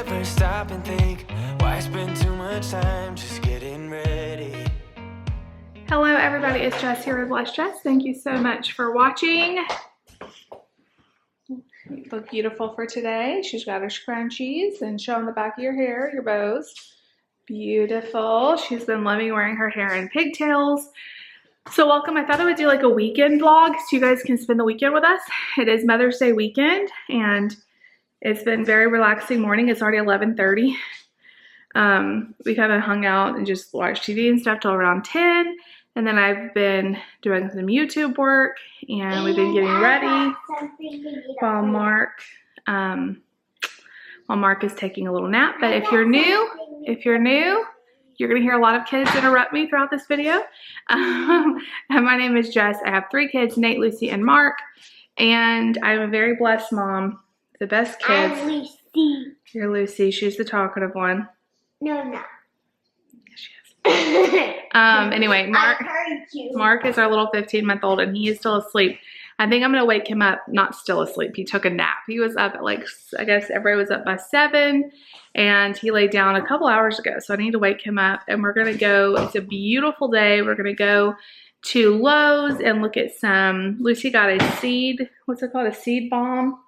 ever stop and think, why spend too much time just getting ready? Hello everybody, it's Jess here with Blessed Jess. Thank you so much for watching. You look beautiful for today. She's got her scrunchies and showing the back of your hair, your bows. Beautiful. She's been loving wearing her hair in pigtails. So welcome. I thought I would do like a weekend vlog so you guys can spend the weekend with us. It is Mother's Day weekend and it's been a very relaxing morning. It's already 11:30. We kind of hung out and just watched TV and stuff till around 10. And then I've been doing some YouTube work and we've been getting ready while Mark is taking a little nap. But if you're new, you're gonna hear a lot of kids interrupt me throughout this video. And my name is Jess. I have 3 kids, Nate, Lucy, and Mark. And I'm a very blessed mom. The best kids. I'm Lucy. You're Lucy. She's the talkative one. No, no. Yes, she is. Anyway, Mark is our little 15-month-old and he is still asleep. I think I'm gonna wake him up, not still asleep. He took a nap. He was up at like, I guess everybody was up by 7 and he laid down a couple hours ago. So I need to wake him up and we're gonna go, it's a beautiful day. We're gonna go to Lowe's and look at some, Lucy got a seed, what's it called? A seed bomb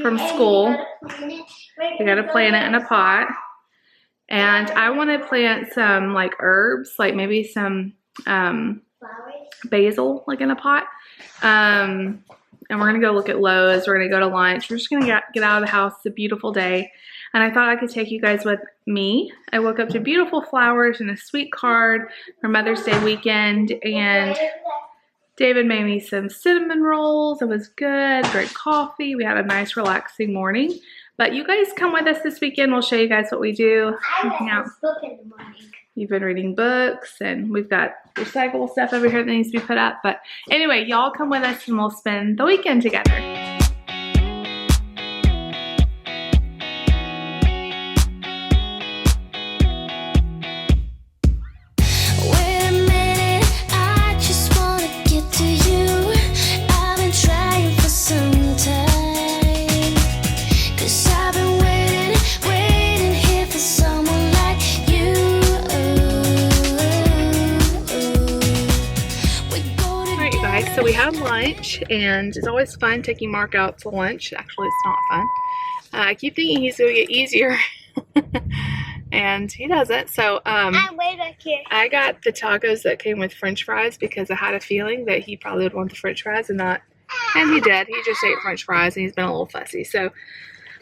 from school. We gotta plant it in a pot. And I want to plant some like herbs, like maybe some basil like in a pot. And we're going to go look at Lowe's. We're going to go to lunch. We're just going to get out of the house. It's a beautiful day. And I thought I could take you guys with me. I woke up to beautiful flowers and a sweet card for Mother's Day weekend. And David made me some cinnamon rolls. It was good. Drank coffee. We had a nice relaxing morning. But you guys come with us this weekend. We'll show you guys what we do. I read this book in the morning. You've been reading books and we've got recyclable stuff over here that needs to be put up. But anyway, y'all come with us and we'll spend the weekend together. So we had lunch and it's always fun taking Mark out to lunch. Actually, it's not fun. I keep thinking he's going to get easier and he doesn't. So I'm way back here. I got the tacos that came with french fries because I had a feeling that he probably would want the french fries and not, and he did. He just ate french fries and he's been a little fussy. So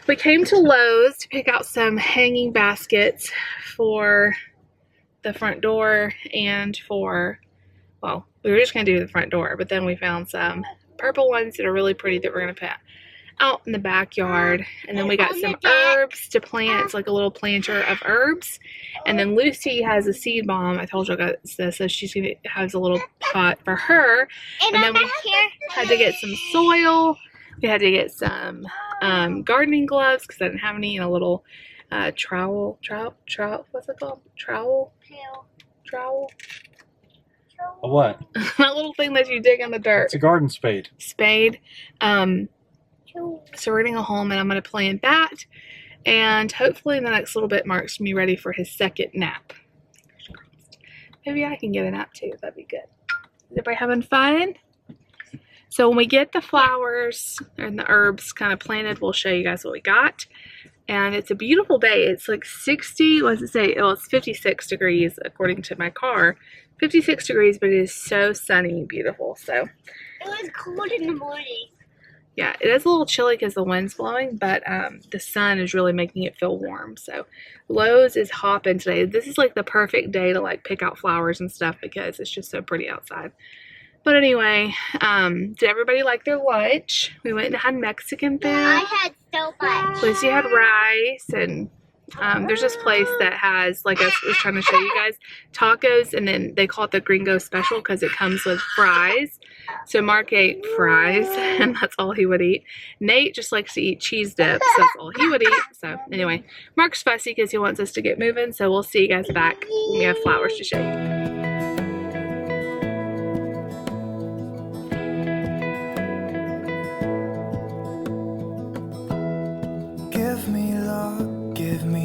we came to Lowe's to pick out some hanging baskets for the front door and for, well, we were just going to do the front door, but then we found some purple ones that are really pretty that we're going to put out in the backyard. And then we got some herbs to plant. It's like a little planter of herbs. And then Lucy has a seed bomb. I told you I got this, so she's going to have a little pot for her. And then we had to get some soil. We had to get some gardening gloves because I didn't have any, and a little trowel, what's it called? Trowel? A what? That little thing that you dig in the dirt. It's a garden spade. Spade. So we're gonna go home and I'm gonna plant that. And hopefully in the next little bit, Mark's gonna be ready for his second nap. Maybe I can get a nap too. That'd be good. Is everybody having fun? So when we get the flowers and the herbs kind of planted, we'll show you guys what we got. And it's a beautiful day. It's like 60, what does it say? Oh, it's 56 degrees according to my car. 56 degrees, but it is so sunny and beautiful. So it was cold in the morning. Yeah, it is a little chilly because the wind's blowing, but the sun is really making it feel warm. So Lowe's is hopping today. This is like the perfect day to like pick out flowers and stuff because it's just so pretty outside. But anyway, did everybody like their lunch? We went and had Mexican food. I had so much. Lucy had rice, and there's this place that has, like I was trying to show you guys, tacos, and then they call it the Gringo Special because it comes with fries. So Mark ate fries, and that's all he would eat. Nate just likes to eat cheese dips. That's all he would eat. So anyway, Mark's fussy because he wants us to get moving. So we'll see you guys back when we have flowers to show you. Give me love, give me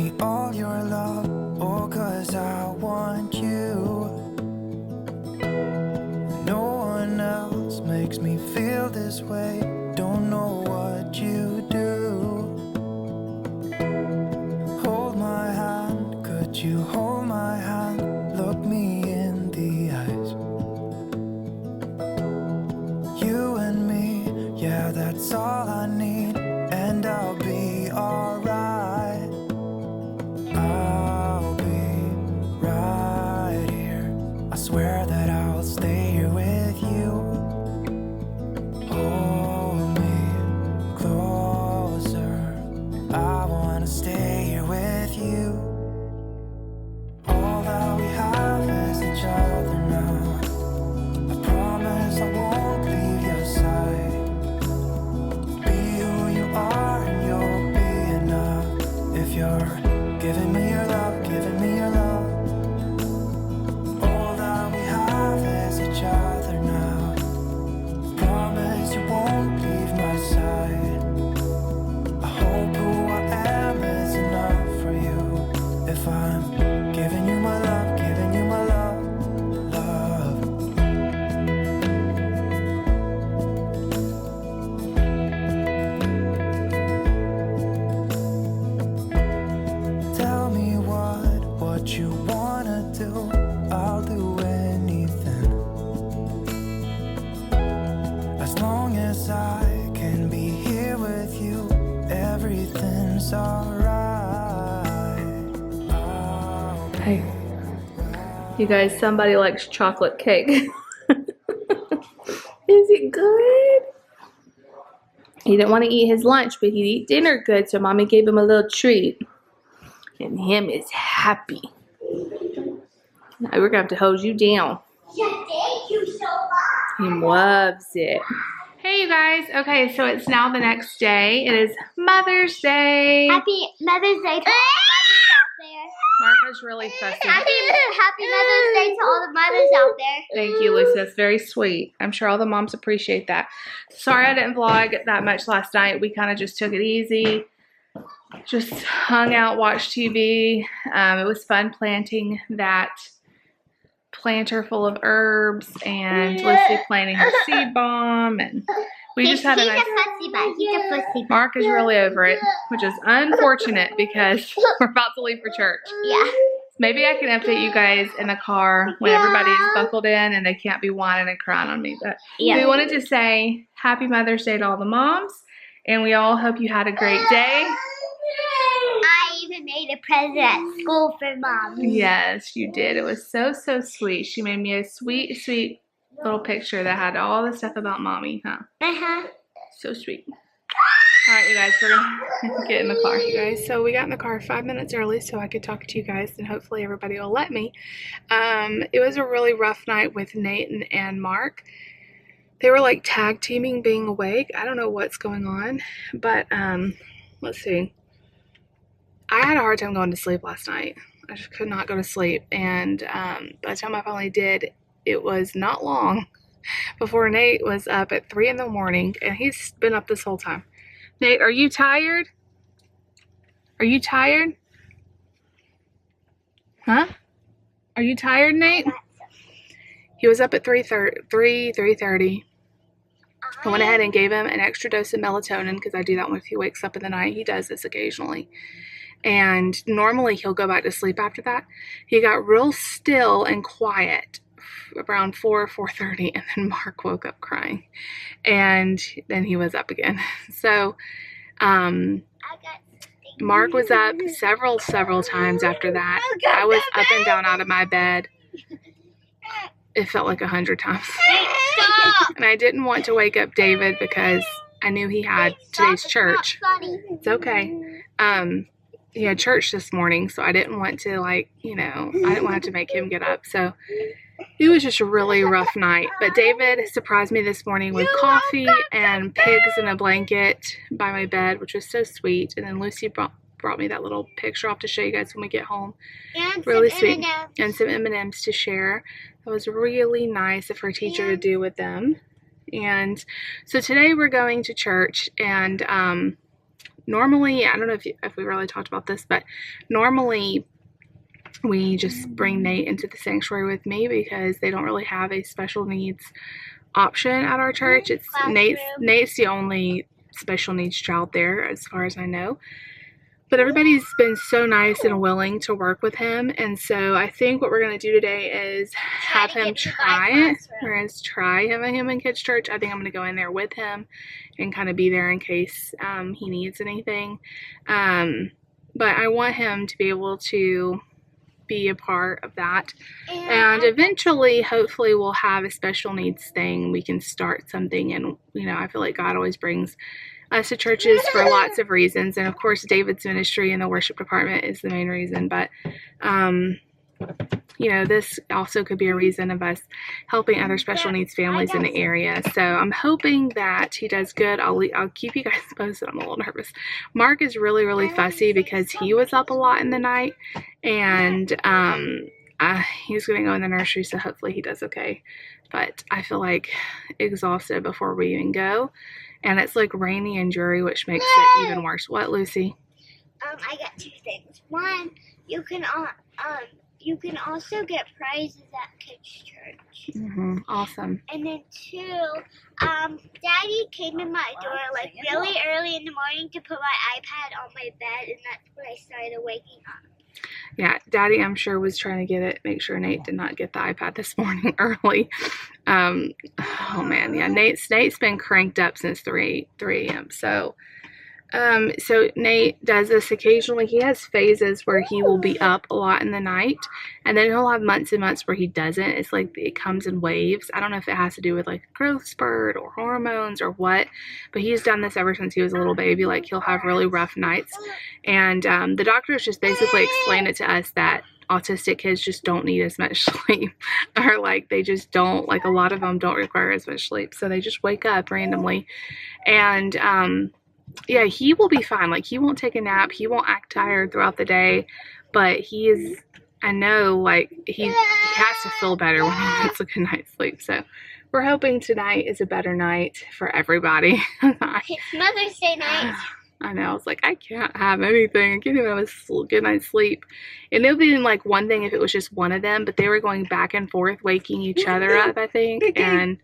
I swear that I'll stay here with you. Hold me closer. I wanna stay here with you. All that we have is each other now. I promise I won't leave your side. Be who you are and you'll be enough. If you're giving me your love, giving me your love. All that we have is each other now. Promise you won't leave my side. I hope who I am is enough for you. If I'm giving you my love, giving you my love, love. Tell me what you wanna do. I'll do anything. As long as I can be here with you, everything's alright. Hey, you guys, somebody likes chocolate cake. Is it good? He didn't want to eat his lunch, but he'd eat dinner good, so Mommy gave him a little treat. And him is happy. Now we're going to have to hold you down. Yeah, thank you so much. He loves it. Hey, you guys. Okay, so it's now the next day. It is Mother's Day. Happy Mother's Day to all the mothers out there. Marco's really fussy. Happy Mother's Day to all the mothers out there. Thank you, Lucy. That's very sweet. I'm sure all the moms appreciate that. Sorry I didn't vlog that much last night. We kind of just took it easy. Just hung out, watched TV. It was fun planting that planter full of herbs and Lucy planting her seed bomb. And we just had a nice... He's a fussy bud. He's a fussy bud. Mark is really over it, which is unfortunate because we're about to leave for church. Yeah. Maybe I can update you guys in the car when everybody's buckled in and they can't be whining and crying on me. But we wanted to say Happy Mother's Day to all the moms, and we all hope you had a great day. I even made a present at school for Mom. Yes, you did. It was so, so sweet. She made me a sweet, sweet little picture that had all the stuff about Mommy, huh? Uh-huh. So sweet. All right, you guys, we're going to get in the car. You guys, so we got in the car 5 minutes early so I could talk to you guys, and hopefully everybody will let me. It was a really rough night with Nate and Mark. They were like tag teaming being awake. I don't know what's going on, but let's see. I had a hard time going to sleep last night. I just could not go to sleep, and by the time I finally did, it was not long before Nate was up at 3 in the morning, and he's been up this whole time. Nate, are you tired? Are you tired? Huh? Are you tired, Nate? He was up at 3:30. I went ahead and gave him an extra dose of melatonin because I do that if he wakes up in the night. He does this occasionally. And normally he'll go back to sleep after that. He got real still and quiet around 4:30, and then Mark woke up crying. And then he was up again. So, Mark was up several times after that. I was up and down out of my bed. It felt like 100 times. And I didn't want to wake up David because I knew he had today's church. It's okay. He had church this morning, so I didn't want to, I didn't want to have to make him get up. So it was just a really rough night. But David surprised me this morning with coffee and pigs in a blanket by my bed, which was so sweet. And then Lucy brought me that little picture off to show you guys when we get home. And really some sweet. M&Ms. And some M&Ms to share. That was really nice of her teacher to do with them. And so today we're going to church, and normally, I don't know if we really talked about this, but normally we just bring Nate into the sanctuary with me because they don't really have a special needs option at our church. It's Nate's the only special needs child there as far as I know. But everybody's been so nice and willing to work with him, and so I think what we're going to do today is have him try it. We're going to try him in kids' church. I think I'm going to go in there with him and kind of be there in case he needs anything. But I want him to be able to be a part of that. And eventually, hopefully, we'll have a special needs thing. We can start something. And, you know, I feel like God always brings us to churches for lots of reasons. And, of course, David's ministry in the worship department is the main reason. But, you know, this also could be a reason of us helping other special needs families in the area. So I'm hoping that he does good. I'll keep you guys posted. I'm a little nervous. Mark is really, really fussy because he was up a lot in the night. And he's going to go in the nursery, so hopefully he does okay. But I feel like exhausted before we even go. And it's like rainy and dreary, which makes it even worse. What, Lucy? I got 2 things. One, you can also get prizes at kids' church. Awesome. And then 2, Daddy came in my door like really early in the morning to put my iPad on my bed, and that's when I started waking up. Yeah, Daddy, I'm sure, was trying to make sure Nate did not get the iPad this morning early. Oh man, yeah, Nate's been cranked up since 3 a.m. So Nate does this occasionally. He has phases where he will be up a lot in the night, and then he'll have months and months where he doesn't. It's like it comes in waves. I don't know if it has to do with like growth spurt or hormones or what, but he's done this ever since he was a little baby. Like he'll have really rough nights, and the doctors just basically explained it to us that autistic kids just don't need as much sleep, or like they just don't, like a lot of them don't require as much sleep, so they just wake up randomly. And yeah, he will be fine. Like he won't take a nap, he won't act tired throughout the day, but he is, I know, like he has to feel better when he gets a good night's sleep. So we're hoping tonight is a better night for everybody. It's Mother's Day night. I know. I was like, I can't have anything. I can't even have a good night's sleep. And it would be like one thing if it was just one of them, but they were going back and forth, waking each other up, I think. And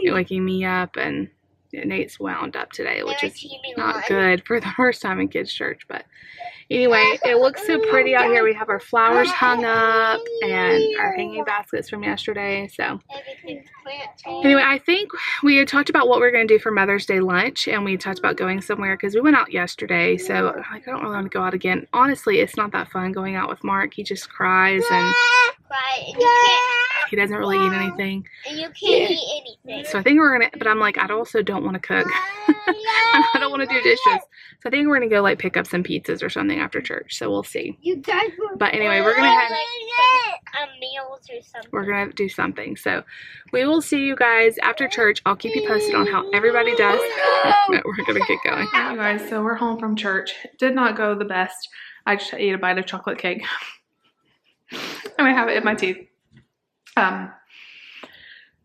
waking me up, and Nate's wound up today, which is not good for the first time in kids' church. But anyway, it looks so pretty out here. We have our flowers hung up and our hanging baskets from yesterday. So anyway, I think we had talked about what we were going to do for Mother's Day lunch, and we talked about going somewhere because we went out yesterday. So I don't really want to go out again. Honestly, it's not that fun going out with Mark. He just cries and he doesn't really eat anything. And you can't eat anything. So I think we're going to, but I'm like, I also don't want to cook. I don't want to do dishes. So I think we're going to go like pick up some pizzas or something after church. So we'll see. But anyway, we're going to have meals or something. We're going to do something. So we will see you guys after church. I'll keep you posted on how everybody does. We're going to get going. All right, you guys, so we're home from church. Did not go the best. I just ate a bite of chocolate cake. And I have it in my teeth.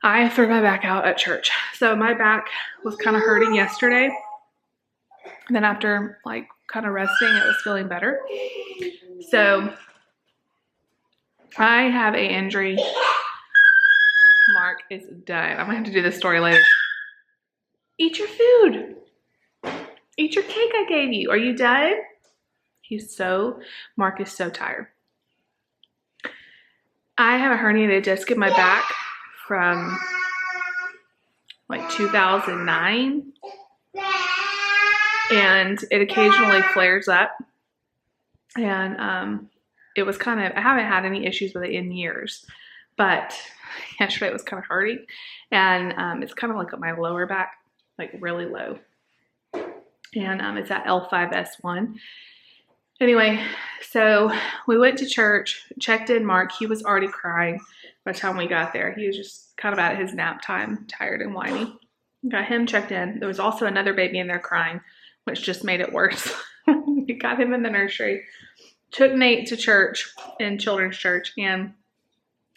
I threw my back out at church. So my back was kind of hurting yesterday. And then after like kind of resting, it was feeling better. So I have an injury. Mark is done. I'm going to have to do this story later. Eat your food. Eat your cake I gave you. Are you done? Mark is so tired. I have a herniated disc in my back from like 2009, and it occasionally flares up, and it was kind of, I haven't had any issues with it in years, but yesterday it was kind of hurting, and it's kind of like at my lower back, like really low, and it's at L5S1. Anyway, so we went to church, checked in Mark. He was already crying by the time we got there. He was just kind of at his nap time, tired and whiny. Got him checked in. There was also another baby in there crying, which just made it worse. We got him in the nursery, took Nate to church, in children's church, and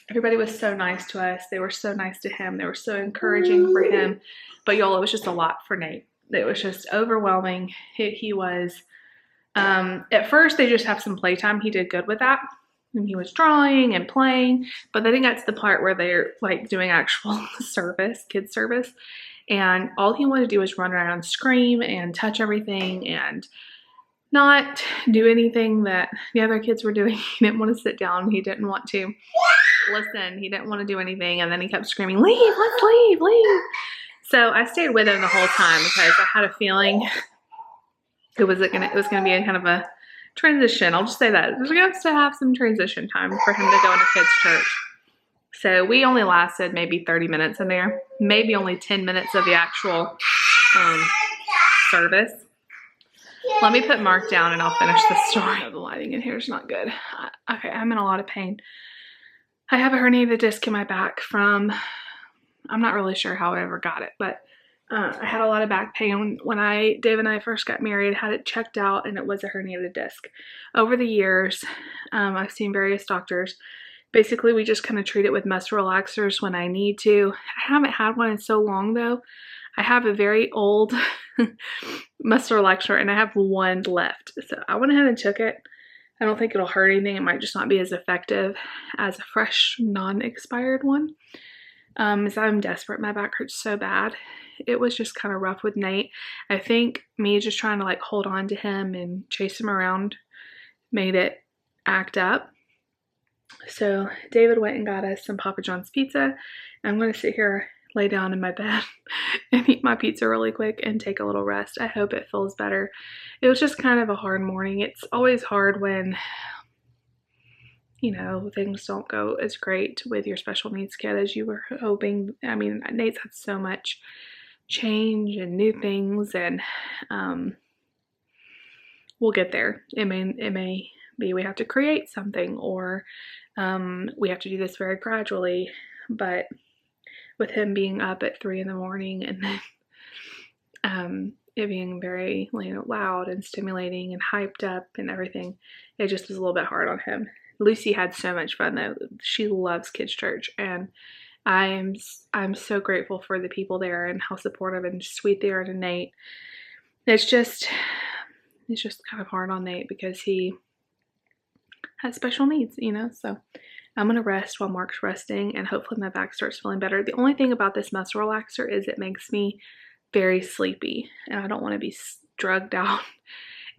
everybody was so nice to us. They were so nice to him. They were so encouraging for him. But y'all, it was just a lot for Nate. It was just overwhelming. He was... at first they just have some playtime. He did good with that, and he was drawing and playing, but then it got to the part where they're like doing actual service, kids service, and all he wanted to do was run around and scream and touch everything and not do anything that the other kids were doing. He didn't want to sit down. He didn't want to listen. He didn't want to do anything, and then he kept screaming, leave, let's leave. So I stayed with him the whole time because I had a feeling it was gonna be a kind of a transition. I'll just say that. We're going to have some transition time for him to go into kids' church. So we only lasted maybe 30 minutes in there. Maybe only 10 minutes of the actual service. Let me put Mark down and I'll finish this story. Oh, the lighting in here is not good. Okay, I'm in a lot of pain. I have a herniated disc in my back from, I'm not really sure how I ever got it, but I had a lot of back pain when Dave and I first got married. Had it checked out and it was a herniated disc. Over the years, I've seen various doctors. Basically, we just kind of treat it with muscle relaxers when I need to. I haven't had one in so long though. I have a very old muscle relaxer and I have one left. So I went ahead and took it. I don't think it'll hurt anything. It might just not be as effective as a fresh, non-expired one. As I'm desperate. My back hurts so bad. It was just kind of rough with Nate. I think me just trying to like hold on to him and chase him around made it act up. So David went and got us some Papa John's pizza. I'm going to sit here, lay down in my bed and eat my pizza really quick and take a little rest. I hope it feels better. It was just kind of a hard morning. It's always hard when, you know, things don't go as great with your special needs kid as you were hoping. I mean, Nate's had so much change and new things, and we'll get there. It may be we have to create something, or we have to do this very gradually, but with him being up at 3 in the morning and then it being very, you know, loud and stimulating and hyped up and everything, it just was a little bit hard on him. Lucy had so much fun though. She loves kids' church, and I'm so grateful for the people there and how supportive and sweet they are to Nate. It's just kind of hard on Nate because he has special needs, you know. So I'm gonna rest while Mark's resting, and hopefully my back starts feeling better. The only thing about this muscle relaxer is it makes me very sleepy, and I don't want to be drugged out.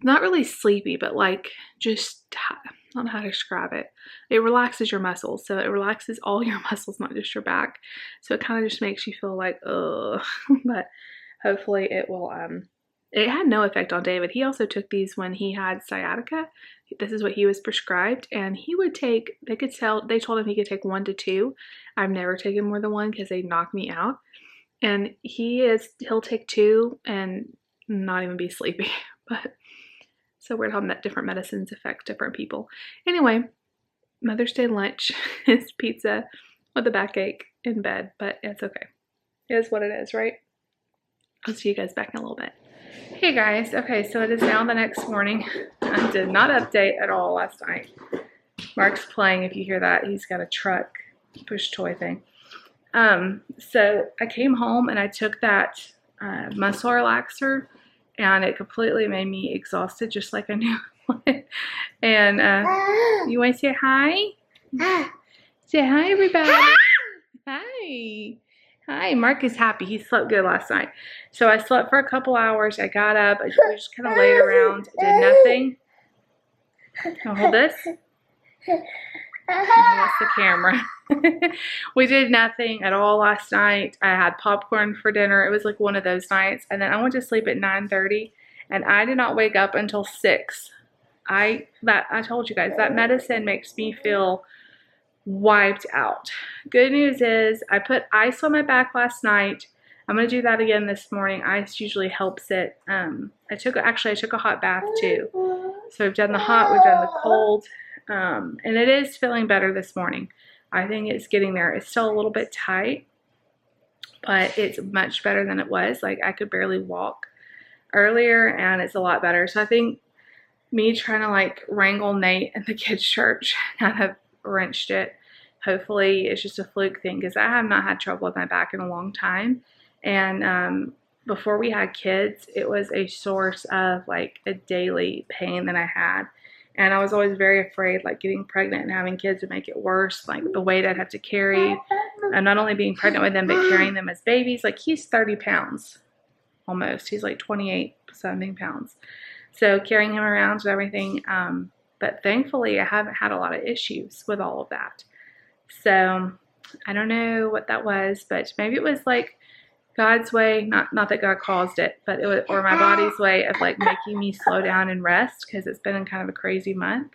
Not really sleepy, but like just, I don't know how to describe it. It relaxes your muscles, so it relaxes all your muscles, not just your back. So it kind of just makes you feel like, ugh. But hopefully it will. It had no effect on David. He also took these when he had sciatica. This is what he was prescribed, and he would take, they told him he could take 1 to 2. I've never taken more than 1 because they knock me out. And he'll take 2 and not even be sleepy. But so weird how different medicines affect different people. Anyway, Mother's Day lunch is pizza with a backache in bed, but it's okay. It is what it is, right? I'll see you guys back in a little bit. Hey guys, okay, so it is now the next morning. I did not update at all last night. Mark's playing, if you hear that. He's got a truck push toy thing. So I came home and I took that muscle relaxer, and it completely made me exhausted, just like I knew it would. And you want to say hi? Say hi, everybody. Hi. Hi, Mark is happy. He slept good last night. So I slept for a couple hours. I got up. I just kind of laid around, did nothing. I'll hold this. That's the camera. We did nothing at all last night. I had popcorn for dinner. It was like one of those nights. And then I went to sleep at 9:30, and I did not wake up until 6. I told you guys, that medicine makes me feel wiped out. Good news is I put ice on my back last night. I'm going to do that again this morning. Ice usually helps it. I took a hot bath too. So we've done the hot, we've done the cold. And it is feeling better this morning. I think it's getting there. It's still a little bit tight, but it's much better than it was. Like, I could barely walk earlier, and it's a lot better. So I think me trying to like wrangle Nate at the kids' church kind of wrenched it. Hopefully it's just a fluke thing, because I have not had trouble with my back in a long time. And before we had kids, it was a source of like a daily pain that I had. And I was always very afraid, like getting pregnant and having kids would make it worse. Like the weight I'd have to carry, and not only being pregnant with them, but carrying them as babies. Like, he's 30 pounds almost. He's like 28 something pounds. So carrying him around and everything. But thankfully I haven't had a lot of issues with all of that. So I don't know what that was, but maybe it was like God's way, not that God caused it, but it was, or my body's way of like making me slow down and rest, because it's been kind of a crazy month.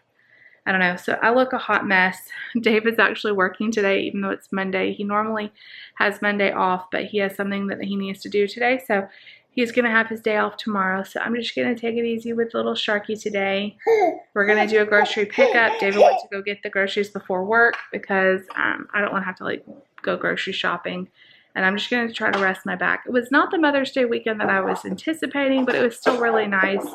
I don't know. So I look a hot mess. David's actually working today, even though it's Monday. He normally has Monday off, but he has something that he needs to do today. So he's going to have his day off tomorrow. So I'm just going to take it easy with little Sharky today. We're going to do a grocery pickup. David went to go get the groceries before work because I don't want to have to like go grocery shopping. And I'm just going to try to rest my back. It was not the Mother's Day weekend that I was anticipating, but it was still really nice.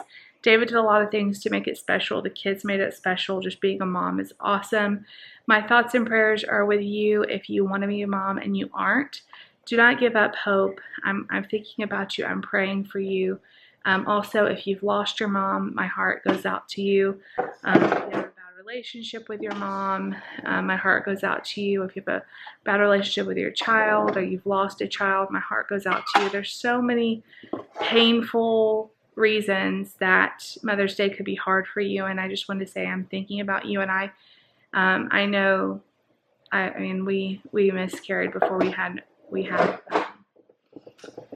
David did a lot of things to make it special. The kids made it special. Just being a mom is awesome. My thoughts and prayers are with you if you want to be a mom and you aren't. Do not give up hope. I'm thinking about you. I'm praying for you. Also, if you've lost your mom, my heart goes out to you. If you have a bad relationship with your mom, my heart goes out to you. If you have a bad relationship with your child or you've lost a child, my heart goes out to you. There's so many painful reasons that Mother's Day could be hard for you, and I just wanted to say I'm thinking about you. And I know, I mean, we miscarried before we had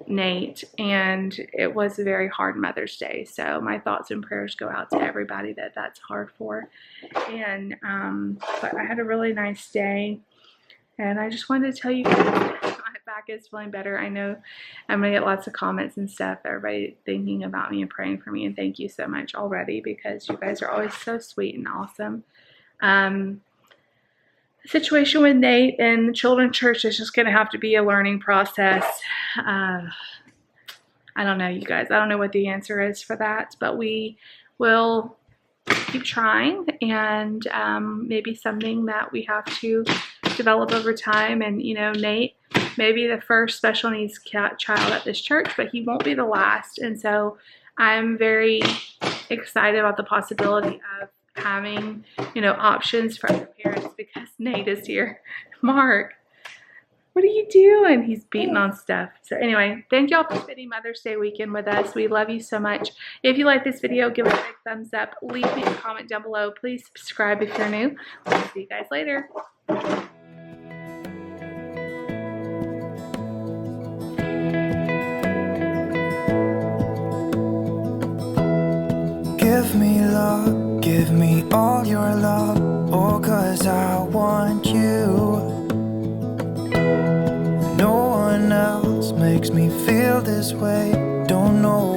Nate, and it was a very hard Mother's Day. So my thoughts and prayers go out to everybody that that's hard for. And but I had a really nice day, and I just wanted to tell you guys my back is feeling better. I know I'm gonna get lots of comments and stuff, everybody thinking about me and praying for me, and thank you so much already, because you guys are always so sweet and awesome. The situation with Nate and the children's church is just gonna have to be a learning process. I don't know, you guys. I don't know what the answer is for that, but we will keep trying, and maybe something that we have to develop over time. And you know, Nate may be the first special needs child at this church, but he won't be the last. And so I'm very excited about the possibility of having, you know, options for other parents, because Nate is here. Mark, what are you doing? He's beating on stuff. So anyway, thank y'all for spending Mother's Day weekend with us. We love you so much. If you like this video, give it a big thumbs up. Leave me a comment down below. Please subscribe if you're new. We'll see you guys later. Give me love, give me all your love, oh, 'cause I want you. No one else makes me feel this way, don't know